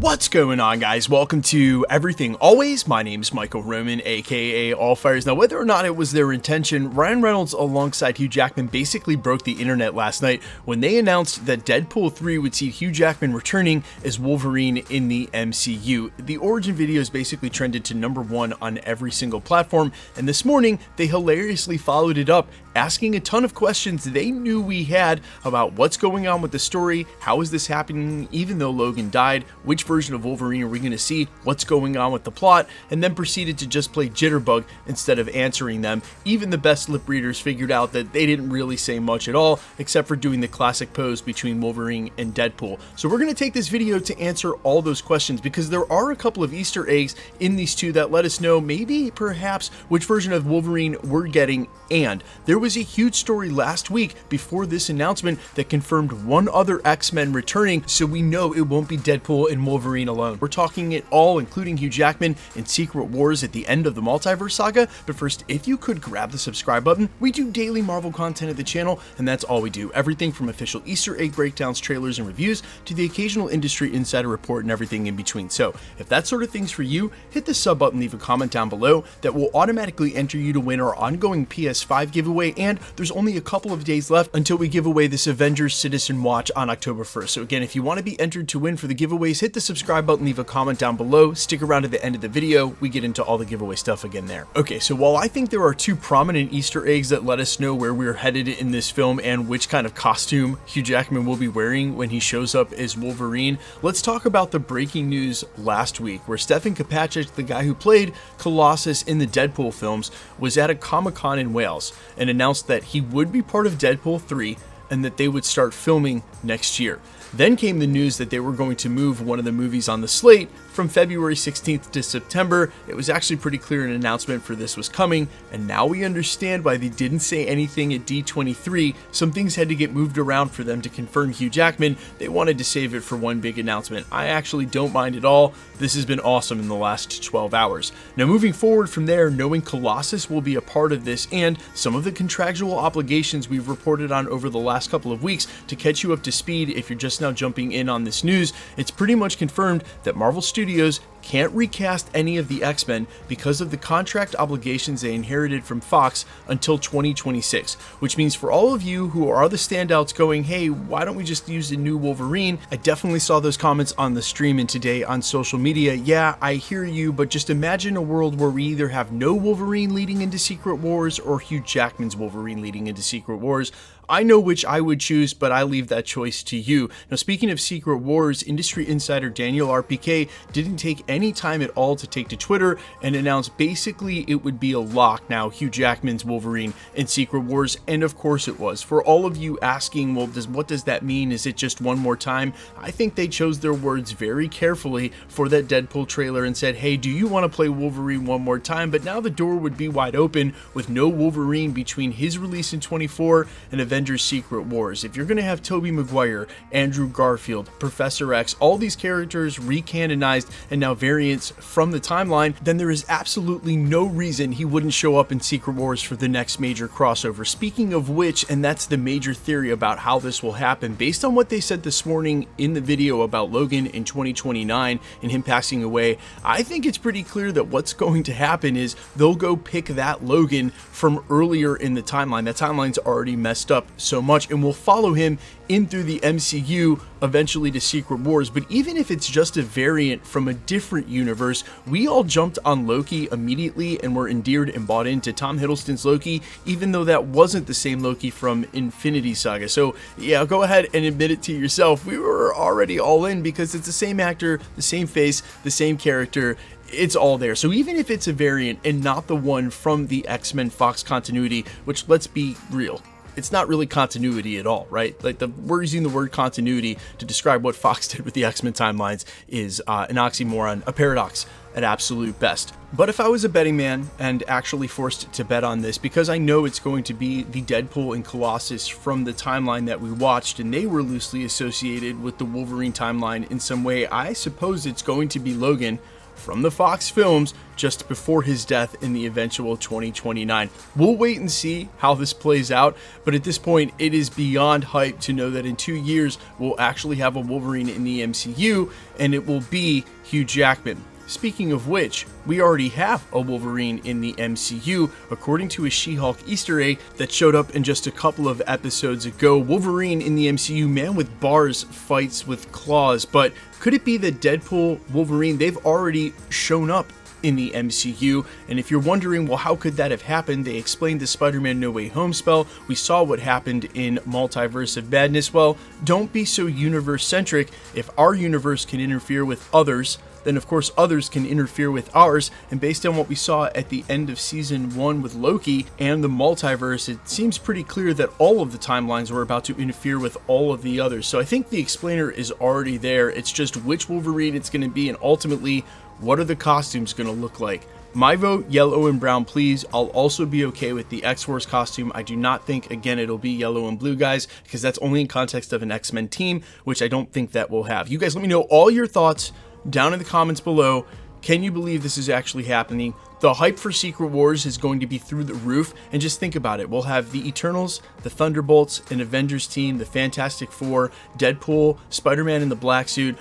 What's going on, guys? Welcome to Everything Always. My name is Michael Roman, aka Allfires. Now, whether or not it was their intention, Ryan Reynolds alongside Hugh Jackman basically broke the internet last night when they announced that Deadpool 3 would see Hugh Jackman returning as Wolverine in the MCU. The origin videos basically trended to #1 on every single platform, and this morning they hilariously followed it up, asking a ton of questions they knew we had about what's going on with the story, how is this happening even though Logan died, which version of Wolverine are we going to see, what's going on with the plot, and then proceeded to just play jitterbug instead of answering them. Even the best lip readers figured out that they didn't really say much at all, except for doing the classic pose between Wolverine and Deadpool. So we're going to take this video to answer all those questions, because there are a couple of Easter eggs in these two that let us know maybe, perhaps, which version of Wolverine we're getting. And there was a huge story last week before this announcement that confirmed one other X-Men returning, so we know it won't be Deadpool and Wolverine alone. We're talking it all, including Hugh Jackman in Secret Wars at the end of the multiverse saga. But first, if you could grab the subscribe button. We do daily Marvel content at the channel, and that's all we do. Everything from official Easter egg breakdowns, trailers, and reviews to the occasional industry insider report and everything in between. So if that sort of thing's for you, hit the sub button, leave a comment down below. That will automatically enter you to win our ongoing PS5 giveaway, and there's only a couple of days left until we give away this Avengers Citizen Watch on October 1st. So again, if you want to be entered to win for the giveaways, hit the subscribe button, leave a comment down below, stick around to the end of the video, we get into all the giveaway stuff again there. Okay, so while I think there are two prominent Easter eggs that let us know where we're headed in this film and which kind of costume Hugh Jackman will be wearing when he shows up as Wolverine, let's talk about the breaking news last week, where Stefan Kapacik, the guy who played Colossus in the Deadpool films, was at a Comic-Con in Wales and announced that he would be part of Deadpool 3 and that they would start filming next year. Then came the news that they were going to move one of the movies on the slate from February 16th to September. It was actually pretty clear an announcement for this was coming, and now we understand why they didn't say anything at D23. Some things had to get moved around for them to confirm Hugh Jackman. They wanted to save it for one big announcement. I actually don't mind at all. This has been awesome in the last 12 hours. Now moving forward from there, knowing Colossus will be a part of this and some of the contractual obligations we've reported on over the last couple of weeks, to catch you up to speed if you're just now jumping in on this news, it's pretty much confirmed that Marvel Studios can't recast any of the X-Men because of the contract obligations they inherited from Fox until 2026, which means for all of you who are the standouts going, hey, why don't we just use the new Wolverine? I definitely saw those comments on the stream and today on social media. Yeah, I hear you, but just imagine a world where we either have no Wolverine leading into Secret Wars or Hugh Jackman's Wolverine leading into Secret Wars. I know which I would choose, but I leave that choice to you. Now, speaking of Secret Wars, industry insider Daniel RPK didn't take any time at all to take to Twitter and announce basically it would be a lock now, Hugh Jackman's Wolverine in Secret Wars, and of course it was. For all of you asking, well, what does that mean? Is it just one more time? I think they chose their words very carefully for that Deadpool trailer and said, hey, do you want to play Wolverine one more time? But now the door would be wide open with no Wolverine between his release in 24 and Avengers Secret Wars. If you're going to have Tobey Maguire, Andrew Garfield, Professor X, all these characters recanonized and now variants from the timeline, then there is absolutely no reason he wouldn't show up in Secret Wars for the next major crossover. Speaking of which, and that's the major theory about how this will happen, based on what they said this morning in the video about Logan in 2029 and him passing away, I think it's pretty clear that what's going to happen is they'll go pick that Logan from earlier in the timeline. That timeline's already messed up so much, and we'll follow him in through the MCU eventually to Secret Wars. But even if it's just a variant from a different universe, we all jumped on Loki immediately and were endeared and bought into Tom Hiddleston's Loki, even though that wasn't the same Loki from Infinity Saga. So yeah, go ahead and admit it to yourself, we were already all in because it's the same actor, the same face, the same character. It's all there. So even if it's a variant and not the one from the X-Men Fox continuity, which, let's be real, it's not really continuity at all, right? Like, we're using the word continuity to describe what Fox did with the X-Men timelines is an oxymoron, a paradox at absolute best. But if I was a betting man and actually forced to bet on this, because I know it's going to be the Deadpool and Colossus from the timeline that we watched, and they were loosely associated with the Wolverine timeline in some way, I suppose it's going to be Logan from the Fox films just before his death in the eventual 2029. We'll wait and see how this plays out, but at this point it is beyond hype to know that in 2 years we'll actually have a Wolverine in the MCU, and it will be Hugh Jackman. Speaking of which, we already have a Wolverine in the MCU, according to a She-Hulk Easter egg that showed up in just a couple of episodes ago. Wolverine in the MCU, man with bars, fights with claws, but could it be that Deadpool, Wolverine, they've already shown up in the MCU? And if you're wondering, well, how could that have happened? They explained the Spider-Man No Way Home spell. We saw what happened in Multiverse of Madness. Well, don't be so universe-centric. If our universe can interfere with others, then of course others can interfere with ours, and based on what we saw at the end of season 1 with Loki and the multiverse, it seems pretty clear that all of the timelines were about to interfere with all of the others. So I think the explainer is already there. It's just which Wolverine it's going to be, and ultimately, what are the costumes going to look like? My vote, yellow and brown, please. I'll also be okay with the X-Force costume. I do not think, again, it'll be yellow and blue, guys, because that's only in context of an X-Men team, which I don't think that we'll have. You guys let me know all your thoughts down in the comments below. Can you believe this is actually happening? The hype for Secret Wars is going to be through the roof, and just think about it. We'll have the Eternals, the Thunderbolts, an Avengers team, the Fantastic Four, Deadpool, Spider-Man in the black suit,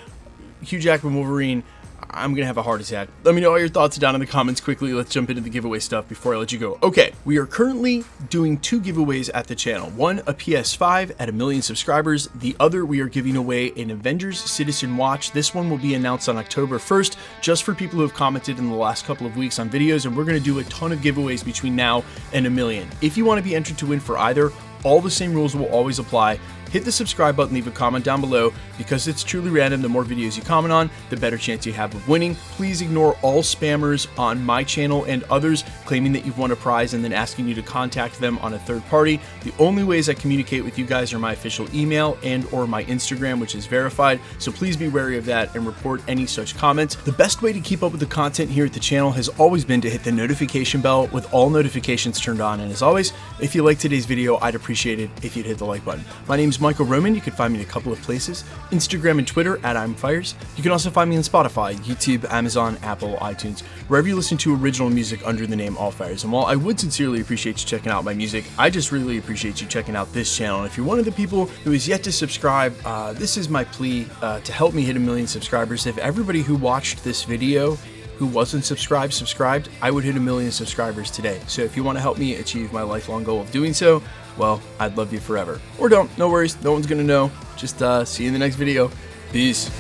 Hugh Jackman, Wolverine. I'm gonna have a heart attack. Let me know all your thoughts down in the comments quickly. Let's jump into the giveaway stuff before I let you go. Okay, we are currently doing 2 giveaways at the channel. One, a PS5 at 1 million subscribers. The other, we are giving away an Avengers Citizen Watch. This one will be announced on October 1st, just for people who have commented in the last couple of weeks on videos, and we're gonna do a ton of giveaways between now and 1 million. If you wanna be entered to win for either, all the same rules will always apply. Hit the subscribe button, leave a comment down below. Because it's truly random, the more videos you comment on, the better chance you have of winning. Please ignore all spammers on my channel and others claiming that you've won a prize and then asking you to contact them on a third party. The only ways I communicate with you guys are my official email and or my Instagram, which is verified, so please be wary of that and report any such comments. The best way to keep up with the content here at the channel has always been to hit the notification bell with all notifications turned on, and as always, if you liked today's video, I'd appreciate it if you'd hit the like button. My name's Michael Roman. You can find me in a couple of places, Instagram and Twitter at I'mFires. You can also find me on Spotify, YouTube, Amazon, Apple, iTunes, wherever you listen to original music under the name All Fires. And while I would sincerely appreciate you checking out my music, I just really appreciate you checking out this channel. And if you're one of the people who is yet to subscribe, this is my plea to help me hit 1 million subscribers. If everybody who watched this video who wasn't subscribed, I would hit 1 million subscribers today. So if you want to help me achieve my lifelong goal of doing so, well, I'd love you forever. Or don't, no worries, no one's gonna know. Just see you in the next video. Peace.